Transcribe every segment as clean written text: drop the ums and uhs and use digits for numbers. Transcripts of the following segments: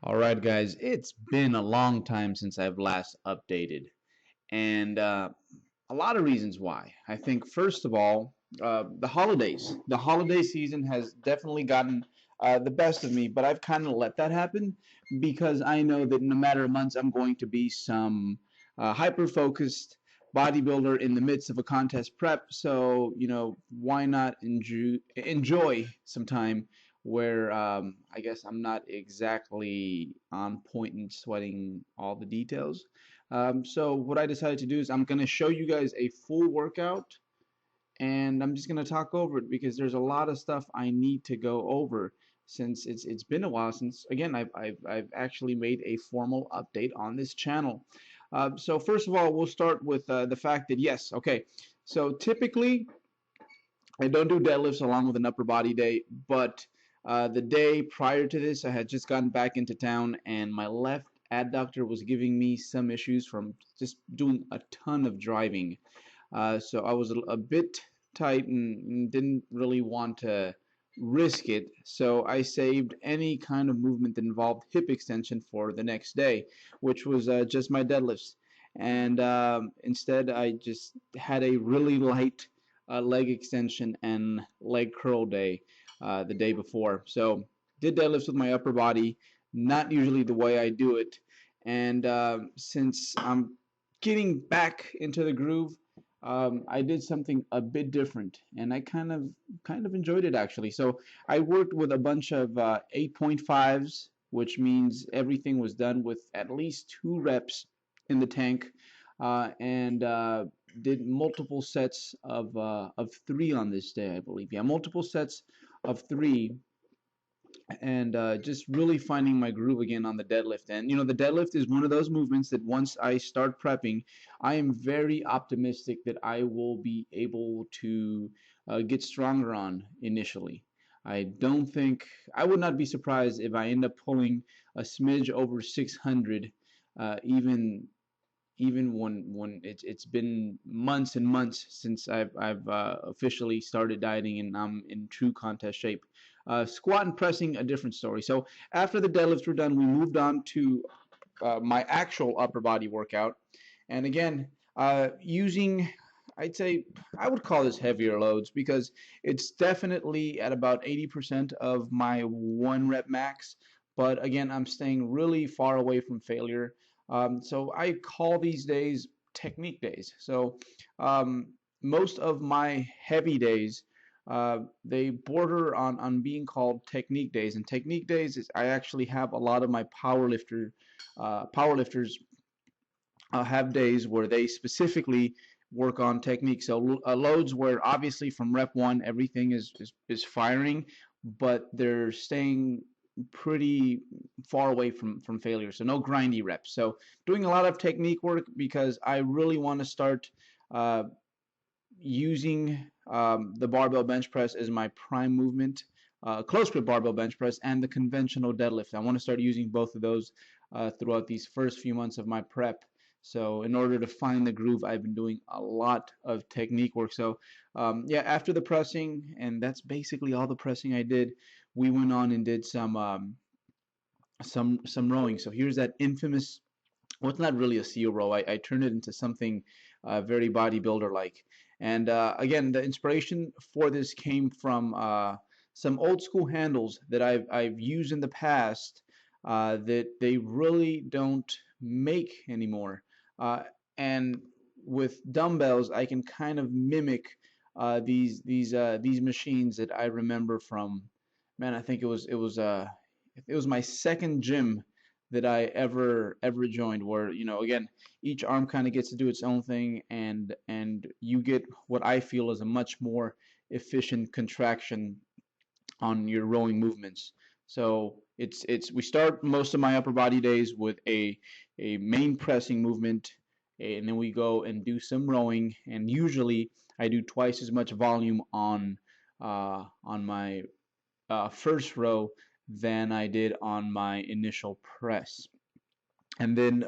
All right, guys, it's been a long time since I've last updated, and a lot of reasons why. I think, first of all, the holidays. The holiday season has definitely gotten the best of me, but I've kind of let that happen because I know that in a matter of months, I'm going to be some hyper focused bodybuilder in the midst of a contest prep. So, why not enjoy some time where I guess I'm not exactly on point and sweating all the details. So what I decided to do is I'm going to show you guys a full workout, and I'm just going to talk over it because there's a lot of stuff I need to go over since it's been a while since, again, I've actually made a formal update on this channel. So first of all, we'll start with the fact that, yes, okay, so typically I don't do deadlifts along with an upper body day, but the day prior to this, I had just gotten back into town, and my left adductor was giving me some issues from just doing a ton of driving. So I was a bit tight and didn't really want to risk it. So I saved any kind of movement that involved hip extension for the next day, which was just my deadlifts. And instead, I just had a really light leg extension and leg curl day the day before. So did deadlifts with my upper body, not usually the way I do it. And since I'm getting back into the groove, I did something a bit different, and I kind of enjoyed it actually. So I worked with a bunch of 8.5s, which means everything was done with at least 2 reps in the tank, and did multiple sets of 3 on this day, I believe. Yeah, multiple sets of 3, and just really finding my groove again on the deadlift. And the deadlift is one of those movements that once I start prepping, I am very optimistic that I will be able to get stronger on initially. I don't think I would not be surprised if I end up pulling a smidge over 600, even when it's been months and months since I've officially started dieting and I'm in true contest shape. Squat and pressing, a different story. So after the deadlifts were done, we moved on to my actual upper body workout, and again, using, I'd say, I would call this heavier loads because it's definitely at about 80% of my 1 rep max. But again, I'm staying really far away from failure. So I call these days technique days. So most of my heavy days, they border on being called technique days. And technique days is I actually have a lot of my powerlifters have days where they specifically work on technique. So loads where obviously from rep 1 everything is firing, but they're staying pretty far away from failure. So no grindy reps. So doing a lot of technique work because I really want to start uh, using the barbell bench press as my prime movement, close grip barbell bench press, and the conventional deadlift. I want to start using both of those throughout these first few months of my prep. So in order to find the groove, I've been doing a lot of technique work. So yeah, after the pressing, and that's basically all the pressing I did, we went on and did some rowing. So here's that infamous, well, it's not really a seal row. I turned it into something very bodybuilder-like. And again, the inspiration for this came from some old school handles that I've used in the past that they really don't make anymore. Uh, and with dumbbells, I can kind of mimic these machines that I remember from, man, I think it was my second gym that I ever joined, where again, each arm kind of gets to do its own thing, and you get what I feel is a much more efficient contraction on your rowing movements. So it's we start most of my upper body days with a main pressing movement, and then we go and do some rowing, and usually I do twice as much volume on my first row than I did on my initial press. And then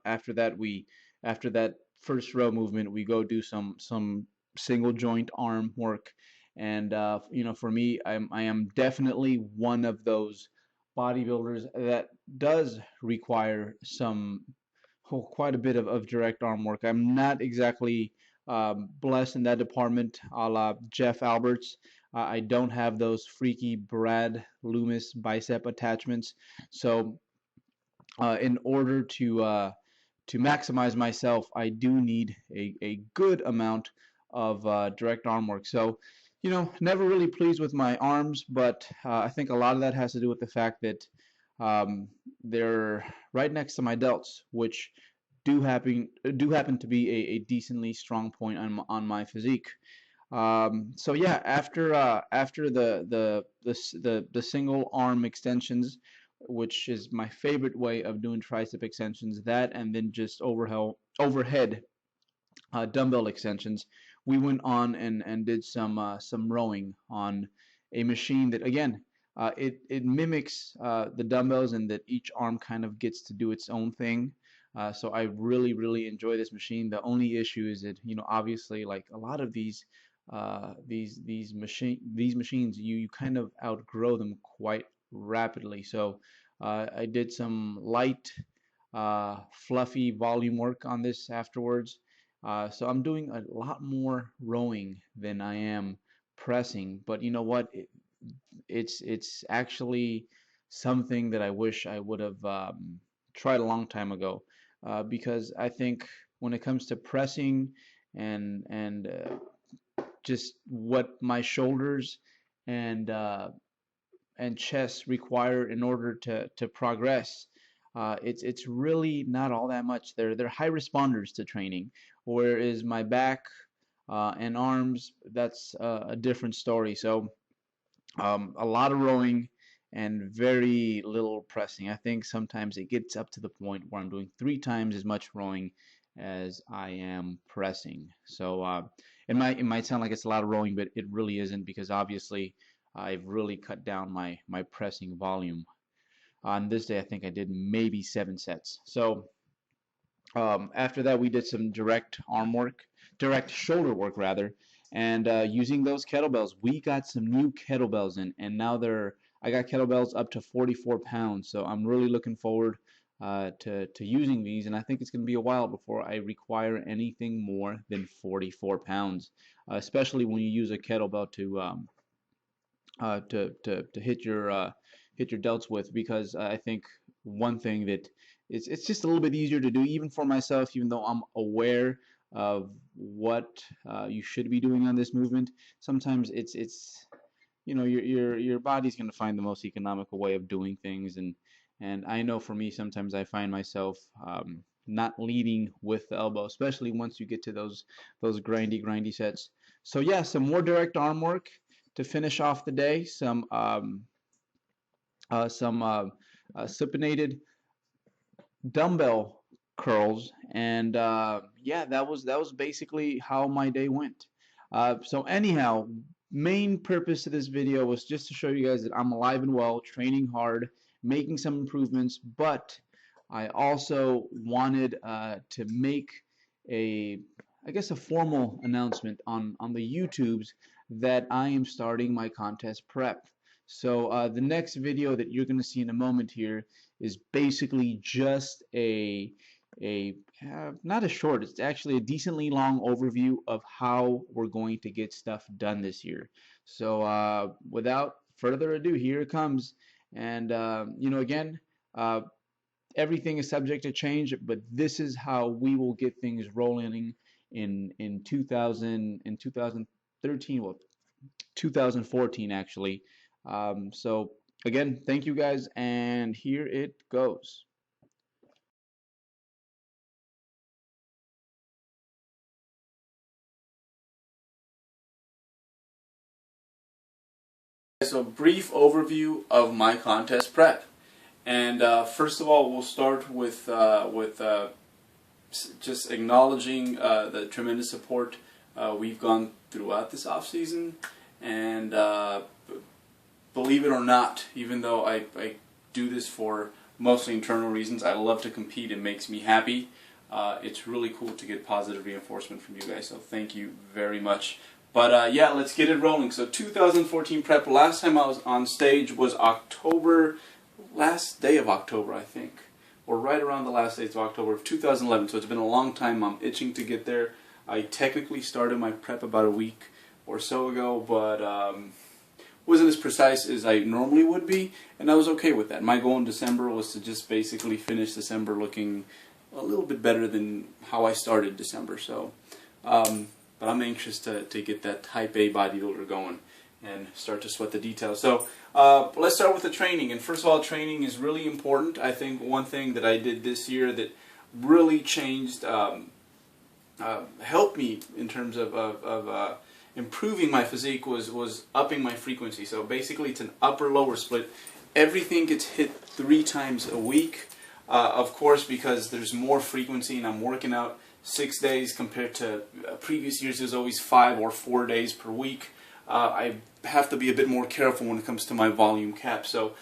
after that first row movement, we go do some single joint arm work. And for me, I am definitely one of those bodybuilders that does require some quite a bit of direct arm work. I'm not exactly blessed in that department, a la Jeff Alberts. I don't have those freaky Brad Loomis bicep attachments. So in order to maximize myself, I do need a good amount of direct arm work. So, never really pleased with my arms, but I think a lot of that has to do with the fact that they're right next to my delts, which do happen to be a decently strong point on my physique. So yeah, after the single arm extensions, which is my favorite way of doing tricep extensions, that and then just overhead dumbbell extensions, we went on and did some rowing on a machine that again it mimics the dumbbells and that each arm kind of gets to do its own thing. So I really enjoy this machine. The only issue is that obviously like a lot of these machines you kind of outgrow them quite rapidly. So I did some light fluffy volume work on this afterwards. So I'm doing a lot more rowing than I am pressing, but you know what? It's actually something that I wish I would have tried a long time ago, because I think when it comes to pressing and just what my shoulders and uh, and chest require in order to progress, it's really not all that much. They're high responders to training, whereas my back and arms, that's a different story. So a lot of rowing and very little pressing. I think sometimes it gets up to the point where I'm doing 3 times as much rowing as I am pressing. So it might sound like it's a lot of rowing, but it really isn't, because obviously I've really cut down my pressing volume. On this day, I think I did maybe 7 sets. So after that, we did some direct arm work, direct shoulder work rather, and using those kettlebells, we got some new kettlebells in, and now I got kettlebells up to 44 pounds. So I'm really looking forward to using these, and I think it's going to be a while before I require anything more than 44 pounds, especially when you use a kettlebell to hit your delts with, because I think one thing that it's just a little bit easier to do even for myself, even though I'm aware of what you should be doing on this movement. Sometimes it's your body's going to find the most economical way of doing things, and I know for me sometimes I find myself not leading with the elbow, especially once you get to those grindy sets. So yeah, some more direct arm work to finish off the day, some supinated dumbbell curls, and yeah, that was basically how my day went. So anyhow, main purpose of this video was just to show you guys that I'm alive and well, training hard, making some improvements, but I also wanted to make I guess a formal announcement on the YouTubes that I am starting my contest prep. So the next video that you're going to see in a moment here is basically just not a short, it's actually a decently long overview of how we're going to get stuff done this year. So without further ado, here it comes. And again, everything is subject to change, but this is how we will get things rolling in 2013, well, 2014 actually. So again, thank you guys, and here it goes. So brief overview of my contest prep. And first of all, we'll start with just acknowledging the tremendous support we've gone throughout this off season. And believe it or not, even though I do this for mostly internal reasons, I love to compete. It makes me happy. It's really cool to get positive reinforcement from you guys, so thank you very much. But yeah, let's get it rolling. So 2014 prep, last time I was on stage was October last day of October, I think, or right around the last days of October of 2011. So it's been a long time. I'm itching to get there. I technically started my prep about a week or so ago, but wasn't as precise as I normally would be, and I was okay with that. My goal in December was to just basically finish December looking a little bit better than how I started December. So, but I'm anxious to get that type A bodybuilder going and start to sweat the details. So let's start with the training. And first of all, training is really important. I think one thing that I did this year that really changed, helped me in terms of improving my physique was upping my frequency. So basically it's an upper-lower split. Everything gets hit 3 times a week. Of course, because there's more frequency and I'm working out 6 days compared to previous years. There's always 5 or 4 days per week. I have to be a bit more careful when it comes to my volume cap. So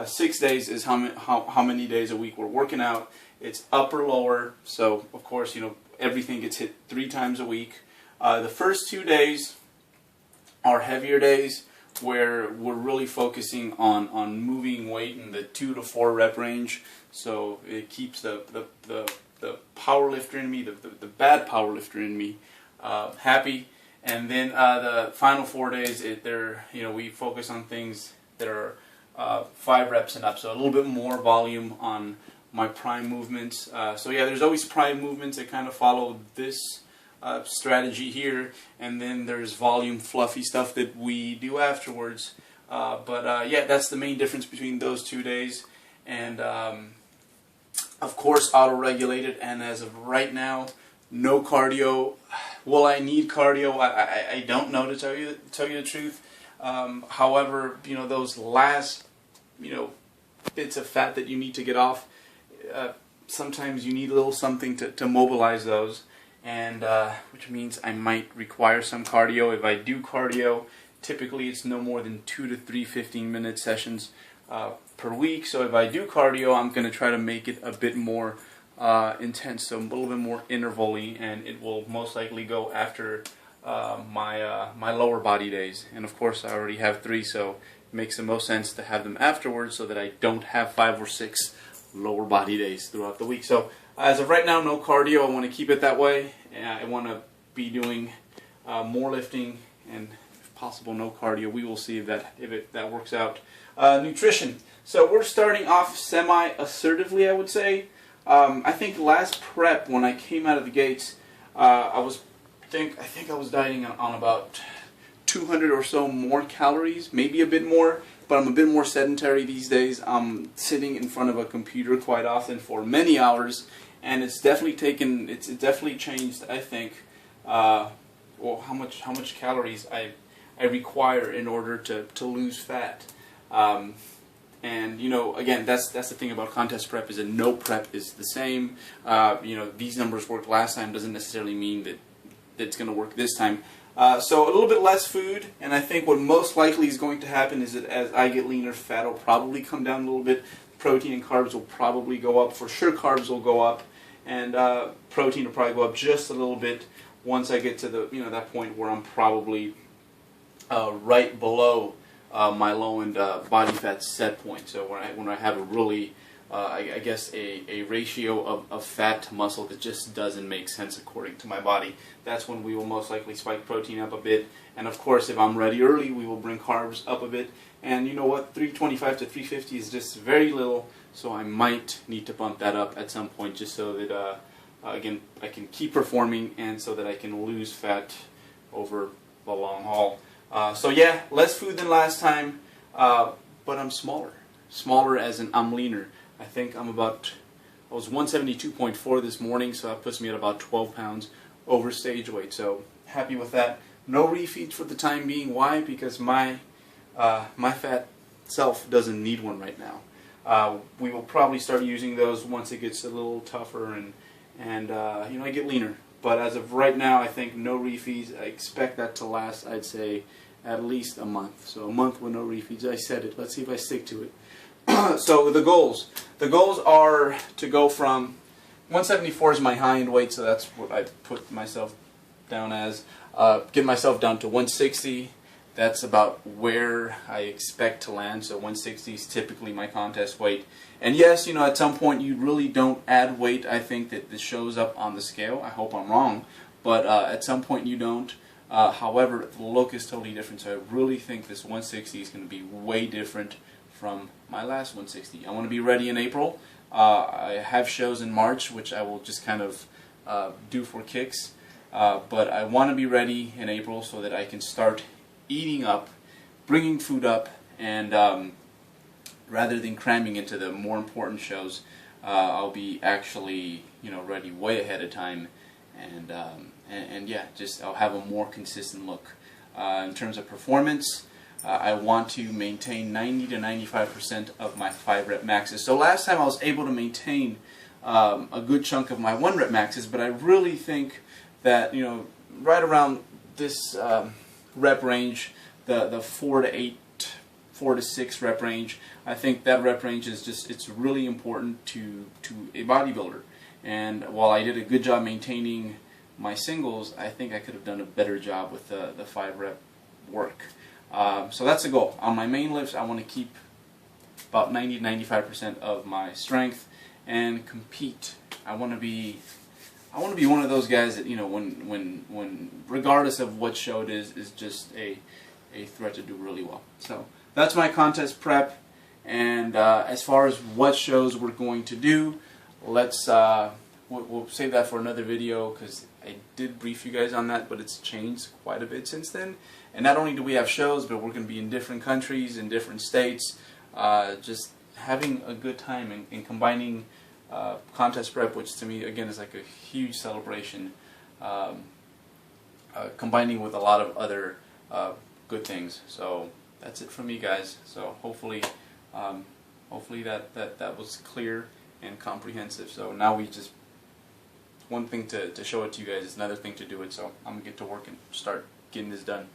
6 days is how many days a week we're working out. It's upper-lower. So of course, you know, everything gets hit 3 times a week. The first 2 days are heavier days where we're really focusing on moving weight in the 2 to 4 rep range. So it keeps the power lifter in me, the bad power lifter in me, happy. And then the final 4 days, we focus on things that are 5 reps and up. So a little bit more volume on my prime movements. So yeah, there's always prime movements that kind of follow this strategy here, and then there's volume fluffy stuff that we do afterwards. Yeah, that's the main difference between those 2 days. And of course, auto-regulated, and as of right now, no cardio. Will I need cardio? I don't know, to tell you the truth. However, you know, those last, you know, bits of fat that you need to get off, sometimes you need a little something to mobilize those. And which means I might require some cardio. If I do cardio, typically it's no more than 2 to 3 15-minute sessions per week. So if I do cardio, I'm going to try to make it a bit more intense, so a little bit more interval-y, and it will most likely go after my lower body days. And of course, I already have 3, so it makes the most sense to have them afterwards so that I don't have 5 or 6 lower body days throughout the week. So as of right now, no cardio. I want to keep it that way. I want to be doing more lifting and, if possible, no cardio. We will see if that works out. Nutrition. So we're starting off semi-assertively, I would say. I think last prep, when I came out of the gates, I think I was dieting on about 200 or so more calories, maybe a bit more. But I'm a bit more sedentary these days. I'm sitting in front of a computer quite often for many hours, and it's definitely changed, I think, well, how much calories I require in order to lose fat. And you know, again, that's the thing about contest prep, is that no prep is the same. You know, these numbers worked last time doesn't necessarily mean that it's going to work this time. So a little bit less food, and I think what most likely is going to happen is that as I get leaner, fat will probably come down a little bit. Protein and carbs will probably go up. For sure, carbs will go up, and protein will probably go up just a little bit once I get to that point where I'm probably right below my low-end body fat set point. So when I have a really I guess a ratio of fat to muscle that just doesn't make sense according to my body, that's when we will most likely spike protein up a bit. And of course, if I'm ready early, we will bring carbs up a bit. And you know what, 325 to 350 is just very little, so I might need to bump that up at some point, just so that again, I can keep performing and so that I can lose fat over the long haul. So yeah, less food than last time, but I'm smaller as in I'm leaner. I think I was 172.4 this morning, so that puts me at about 12 pounds over stage weight. So happy with that. No refeeds for the time being. Why? Because my fat self doesn't need one right now. We will probably start using those once it gets a little tougher and I get leaner. But as of right now, I think no refeeds. I expect that to last, I'd say, at least a month. So a month with no refeeds. I said it. Let's see if I stick to it. So the goals. The goals are to go from 174 is my high-end weight, so that's what I put myself down as. Get myself down to 160, that's about where I expect to land. So 160 is typically my contest weight. And yes, you know, at some point you really don't add weight. I think that this shows up on the scale. I hope I'm wrong, but at some point you don't. However, the look is totally different. So I really think this 160 is going to be way different from my last 160. I want to be ready in April. I have shows in March, which I will just kind of do for kicks. But I want to be ready in April so that I can start eating up, bringing food up, and rather than cramming into the more important shows, I'll be actually, you know, ready way ahead of time, and yeah, just I'll have a more consistent look. In terms of performance, I want to maintain 90 to 95% of my 5 rep maxes. So last time I was able to maintain a good chunk of my 1 rep maxes, but I really think that, you know, right around this rep range, the 4 to 8, 4 to 6 rep range, I think that rep range is just, it's really important to a bodybuilder. And while I did a good job maintaining my singles, I think I could have done a better job with the 5 rep work. So that's the goal. On my main lifts, I want to keep about 90 to 95% of my strength and compete. I want to be one of those guys that, you know, when regardless of what show it is just a threat to do really well. So that's my contest prep. And as far as what shows we're going to do, let's we'll save that for another video, because I did brief you guys on that, but it's changed quite a bit since then. And not only do we have shows, but we're going to be in different countries, in different states, just having a good time and combining contest prep, which to me again is like a huge celebration, combining with a lot of other good things. So that's it from me, guys. So hopefully that was clear and comprehensive. So now we just, one thing to show it to you guys, is another thing to do it. So I'm gonna get to work and start getting this done.